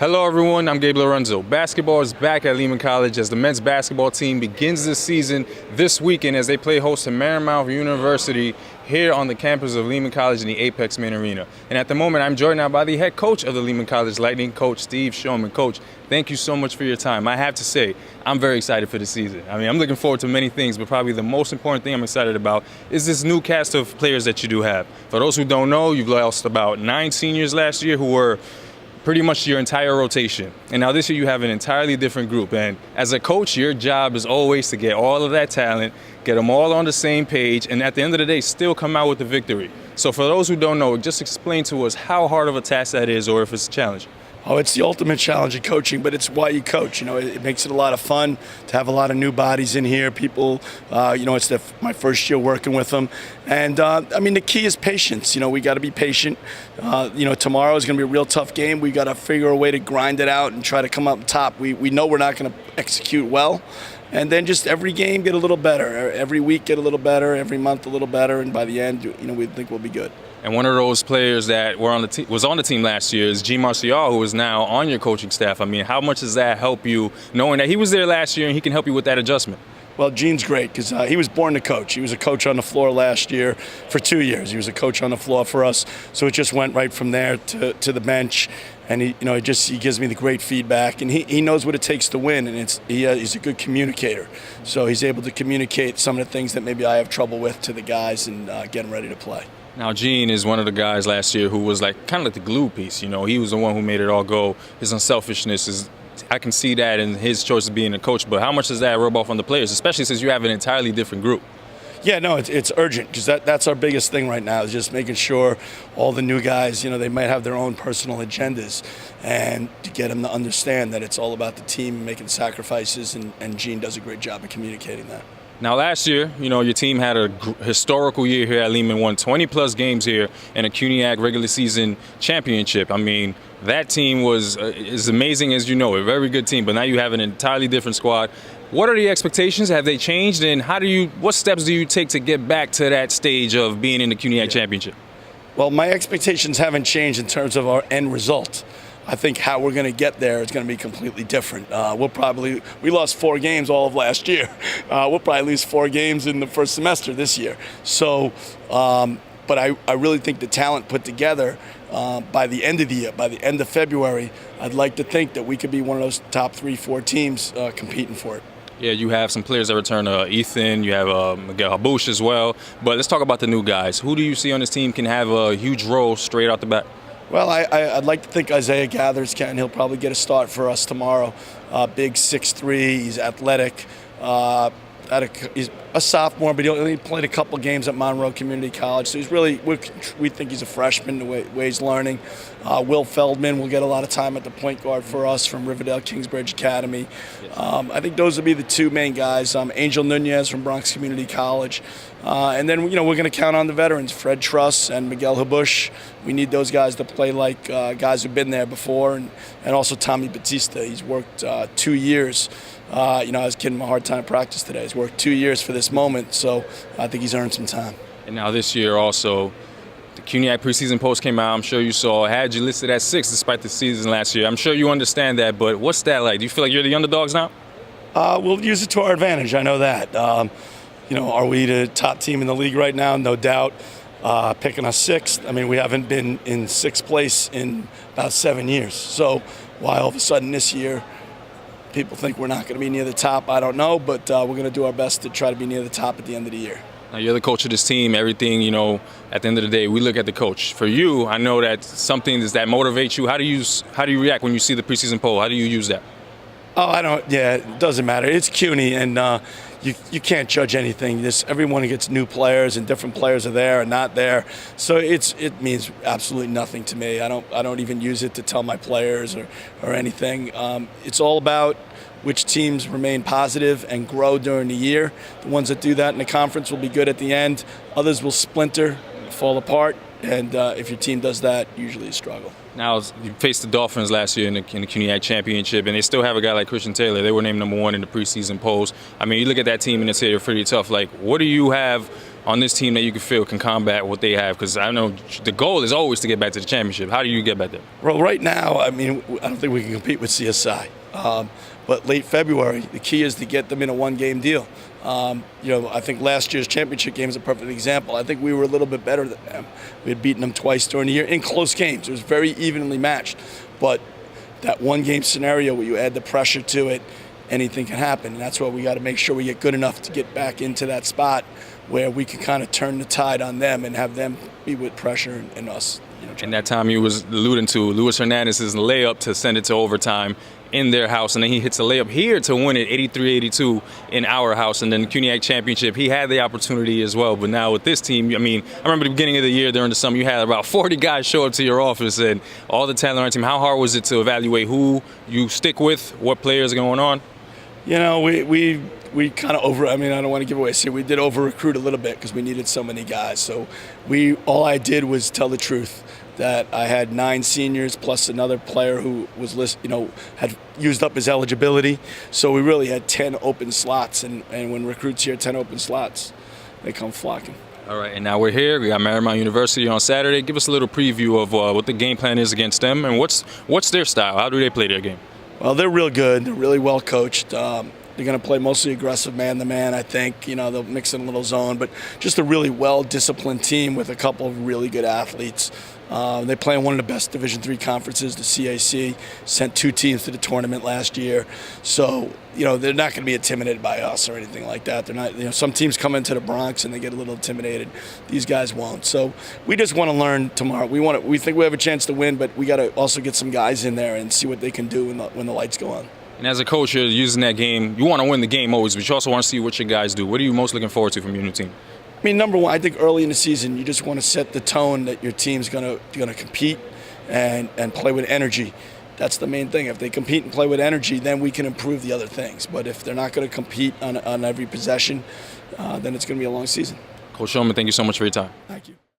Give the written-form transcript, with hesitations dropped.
Hello everyone, I'm Gabe Lorenzo. Basketball is back at Lehman College as the men's basketball team begins the season this weekend as they play host to Marymount University here on the campus of Lehman College in the Apex Main Arena. And at the moment, I'm joined now by the head coach of the Lehman College Lightning, Coach Steve Schulman. Coach, thank you so much for your time. I have to say, I'm very excited for the season. I mean, I'm looking forward to many things, but probably the most important thing I'm excited about is this new cast of players that you do have. For those who don't know, you've lost about 9 seniors last year who were pretty much your entire rotation. And now this year you have an entirely different group. And as a coach, your job is always to get all of that talent, get them all on the same page, and at the end of the day, still come out with the victory. So for those who don't know, just explain to us how hard of a task that is or if it's a challenge. Oh, it's the ultimate challenge of coaching, but it's why you coach. You know, it makes it a lot of fun to have a lot of new bodies in here. People, it's my first year working with them. And, the key is patience. You know, we got to be patient. Tomorrow is going to be a real tough game. We got to figure a way to grind it out and try to come up top. We know we're not going to execute well. And then just every game get a little better. Every week get a little better. Every month a little better. And by the end, we think we'll be good. And one of those players that was on the team last year is G. Marcial, who is now on your coaching staff. I mean, how much does that help you, knowing that he was there last year and he can help you with that adjustment? Well, Gene's great because he was born to coach. He was a coach on the floor last year for 2 years. He was a coach on the floor for us, so it just went right from there to the bench. And he gives me the great feedback, and he knows what it takes to win. And he's a good communicator, so he's able to communicate some of the things that maybe I have trouble with to the guys and get them ready to play. Now, Gene is one of the guys last year who was kind of like the glue piece. You know, he was the one who made it all go. His unselfishness I can see that in his choice of being a coach. But how much does that rub off on the players, especially since you have an entirely different group? Yeah, no, it's urgent because that's our biggest thing right now is just making sure all the new guys, they might have their own personal agendas, and to get them to understand that it's all about the team making sacrifices, and Gene does a great job of communicating that. Now, last year, your team had a historical year here at Lehman, won 20-plus games here and a CUNY regular season championship. I mean, that team was as amazing as a very good team, but now you have an entirely different squad. What are the expectations? Have they changed? And what steps do you take to get back to that stage of being in the CUNY championship? Well, my expectations haven't changed in terms of our end result. I think how we're going to get there is going to be completely different. We lost 4 games all of last year. We'll probably lose 4 games in the first semester this year. So, but I really think the talent put together by the end of the year, by the end of February, I'd like to think that we could be one of those top 3-4 teams competing for it. Yeah, you have some players that return. Ethan, you have Miguel Habush as well. But let's talk about the new guys. Who do you see on this team can have a huge role straight out the bat? Well, I'd like to think Isaiah Gathers can. He'll probably get a start for us tomorrow. Big 6'3", he's athletic. He's a sophomore, but he only played a couple games at Monroe Community College. So we think he's a freshman the way he's learning. Will Feldman will get a lot of time at the point guard for us from Riverdale Kingsbridge Academy. I think those will be the 2 main guys. Angel Nunez from Bronx Community College. And then, we're going to count on the veterans, Fred Truss and Miguel Habush. We need those guys to play like guys who've been there before. And also Tommy Batista. He's worked 2 years. I was giving him a hard time practice today. He's worked 2 years for this moment, so I think he's earned some time. And now this year also, the CUNY preseason post came out. I'm sure you saw. Had you listed at 6 despite the season last year. I'm sure you understand that, but what's that like? Do you feel like you're the underdogs now? We'll use it to our advantage. I know that. Are we the top team in the league right now? No doubt. Picking us 6th. I mean, we haven't been in 6th place in about 7 years. So why all of a sudden this year people think we're not going to be near the top, I don't know, but we're going to do our best to try to be near the top at the end of the year. Now, you're the coach of this team. Everything, at the end of the day, we look at the coach. For you, I know that something that motivates you. How do you react when you see the preseason poll? How do you use that? It doesn't matter. It's CUNY, and you can't judge anything. Everyone gets new players, and different players are there and not there. So it means absolutely nothing to me. I don't even use it to tell my players or anything. It's all about which teams remain positive and grow during the year. The ones that do that in the conference will be good at the end. Others will splinter, fall apart, and if your team does that, usually you struggle. Now, you faced the Dolphins last year in the CUNY championship, and they still have a guy like Christian Taylor. They were named #1 in the preseason polls. I mean, you look at that team and it's pretty tough. Like, what do you have on this team that you can feel can combat what they have? Because I know the goal is always to get back to the championship. How do you get back there? Well, right now, I mean, I don't think we can compete with CSI. But late February, the key is to get them in a one-game deal. I think last year's championship game is a perfect example. I think we were a little bit better than them. We had beaten them twice during the year in close games. It was very evenly matched. But that one-game scenario where you add the pressure to it, anything can happen. And that's why we got to make sure we get good enough to get back into that spot where we can kind of turn the tide on them and have them be with pressure and us. And that time you was alluding to Luis Hernandez's layup to send it to overtime in their house, and then he hits a layup here to win it 83-82 in our house. And then the CUNY championship, he had the opportunity as well. But now with this team, I mean, I remember the beginning of the year during the summer, you had about 40 guys show up to your office and all the talent on your team. How hard was it to evaluate who you stick with, what players are going on? We kind of I don't want to give away. We did over-recruit a little bit because we needed so many guys. So all I did was tell the truth that I had 9 seniors plus another player who was had used up his eligibility. So we really had 10 open slots, and when recruits hear 10 open slots, they come flocking. All right, and now we're here. We got Marymount University on Saturday. Give us a little preview of what the game plan is against them, and what's their style? How do they play their game? Well, they're real good. They're really well coached. They're going to play mostly aggressive man-to-man, I think. They'll mix in a little zone, but just a really well-disciplined team with a couple of really good athletes. They play in one of the best Division III conferences, the CAC. Sent 2 teams to the tournament last year. So, they're not going to be intimidated by us or anything like that. They're not. Some teams come into the Bronx and they get a little intimidated. These guys won't. So we just want to learn tomorrow. We think we have a chance to win, but we got to also get some guys in there and see what they can do when the lights go on. And as a coach, you're using that game. You want to win the game always, but you also want to see what your guys do. What are you most looking forward to from your new team? I mean, number one, I think early in the season, you just want to set the tone that your team's going to compete and play with energy. That's the main thing. If they compete and play with energy, then we can improve the other things. But if they're not going to compete on every possession, then it's going to be a long season. Coach Schulman, thank you so much for your time. Thank you.